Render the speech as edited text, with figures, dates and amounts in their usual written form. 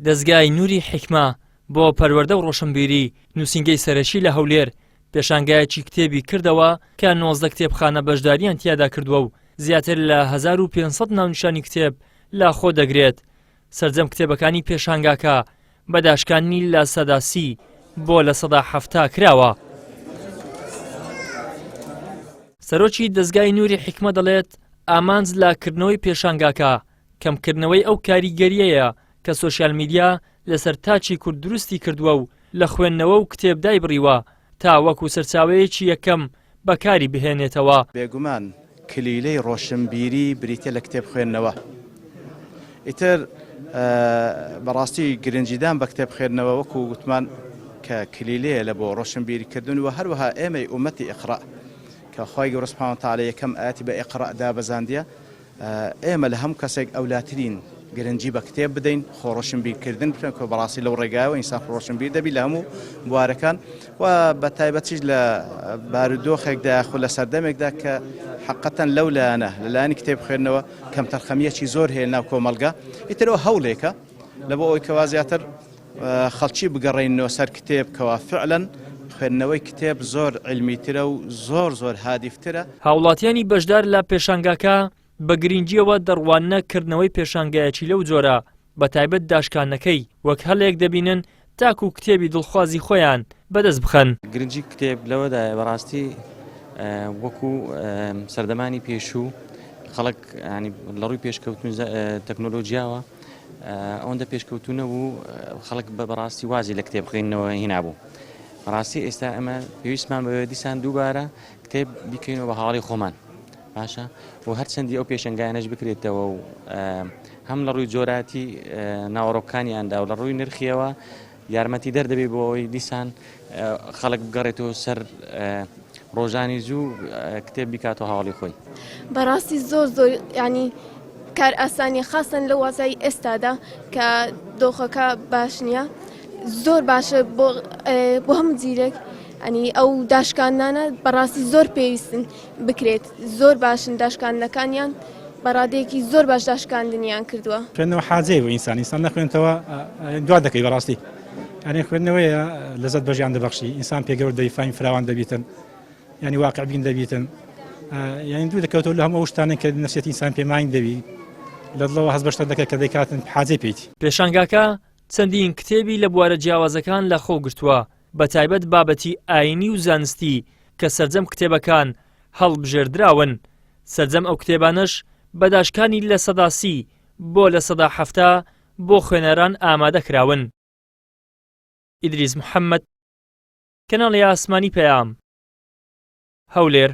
دەزگای نووری حیکمە بۆ پەروەردە و ڕۆشنبیری نووسینگەی سەرەکی لە هەولێر پێشانگایەکی کتێبی کردەوە کە 19 کتێبخانە بەشداریان تیادا کردووە و زیاتر لە 1500 ناونیشانی کتێب لا خۆ دەگرێت. سەرجەم کتێبەکانی پێشانگاکە بە داشکانی لە سەدا 30 بۆ لە سەدا 70 کراوە. سەرۆکی دەزگای نووری حیکمە دەڵێت ئامانج لاکردنەوەی پێشانگاکە کەمکردنەوەی ئەو کاریگەریەیە کە سۆشیال میدیا لەسەر تاچی کورد دروستی کردووە و لە خوێندنەوە و کتێبدای بڕیوە تا وەکو سەرچاوەیەکی یەکەم بەکاری بهێنێتەوە. بێگومان کلیلەی ڕۆشنبیری بریتە لە کتێب خوێندنەوە. ئیتر بەڕاستی گرنجیدان بە کتێب خوێندنەوە وەکو گوتمان کە کلیلەیە لە بۆ ڕۆشنبیریکردن و هەروەها ئێمەی ئومەتی ئیقرا کە خۆی گەورە سوبحانەهو وتەعالا یەکەم ئاەتی بە ئیقرا دابەزاندیە. ئێمە لە هەموو کەسێک ئەولاترین گرنگی بە کتێب بدەین خۆ ڕۆشنبیرکردن بکەن کە بەڕاستی لەو ڕێگایەوە ئینسان ڕۆشنبیر دەبی لە هەموو بوارەکان و بە تایبەتیش لە بارودۆخێکدا خو لە سەردەمێکدا کە حقەتەن لەو لایەنە لەلایەنی کتێب خوێندنەوە کەم تەرخەمیەکی زۆر هەیە ناو کۆمەلگا. ئیترەوە هەوڵێکە لە بۆ ئەوەی کەوا زیاتر خەڵکی بگەڕێنەوە سەر کتێب کەوا فعلەن خوێندنەوەی کتێب زۆر علمیترە و زۆر هادیفترە. هاوڵاتیانی بەشدار لە پێشانگاکە بە گرنگیەوە دەڕواننەکردنەوەی پێشانگایەکی لەو جۆرە بە تایبەت داشکانەکەی وەک هەڵێک دەبینن تاکو کتێبی دڵخوازی خۆیان بەدەست بخەن. گرنگی کتێب لەوەدایە بەڕاستی وەکو سەردەمانی پێشوو خەڵک لە ڕووی پێشکەوتن تەکنۆلۆژیاوە ئەوەندە پێشکەوتونە و خەڵک بەڕاستی وازی لە کتێب خوێندنەوە هێنابوو. بەڕاستی ئێستا ئەمە پێویستمان بە دیسان دووبارە کتێب بیکەینەوە بە حاڵی خۆمان باشە و هەرچەندی ئەو پێشنگایانەش بکرێتەوە و هەم لە ڕووی جۆراتی ناوەڕۆکانیاندا و لە ڕووی نرخیەوە یارمەتی دەردەبێت بۆ ئەوەی دیسان خەڵک بگەڕێتەوە سەر ڕۆژانی زوو کتێب بیکاتەوە هاوڵی خۆی. بەڕاستی زۆر ینی کار ئاسانی خاصن لە وەزای ئێستادا کە دۆخەکە باش نییە زۆر باشە بۆ هەموو جیرێک ئەنی ئەو داشکانانە بەڕاستی زۆر پێویستن بکرێت زۆر باشن داشکاندنەکانیان بەڕادەیەکی زۆر باش داشکاندنیان کردووە. خوێندنەوە حاجەیە بۆ ئینسان نەخوێنێتەوە دوا دەکەی بەڕاستی یعنی خوێندنەوەیە لەزەت بەژیان دەبەخشی ئینسان پێگەور دەیفاین فراوان دەبیتن ینی واقع بین دەبیتن یعنی دوو دەکەوتەوە لە هەموو ئەو شتانێک کە نەفسیەتی ئینسان پێماین دەبی لە دڵەوە هەست بە شتە دەکات کە دەیکاتن حاجەی پێیت. پێشانگاکە چەندین کتێبی لە بوارە جیاوازەکان لە خۆ گرتووە بە تایبەت بابەتی ئاینی و زانستی کە سەرجەم کتێبەکان هەڵبژێردراون. سەرجەم ئەو کتێبانش بەداشکانی لە سەدا 30 بۆ لە سەدا 70 بۆ خوێنەران ئامادە کراون. ئیدریس محەممەد، کەناڵی ئاسمانی پەیام، هەولێر.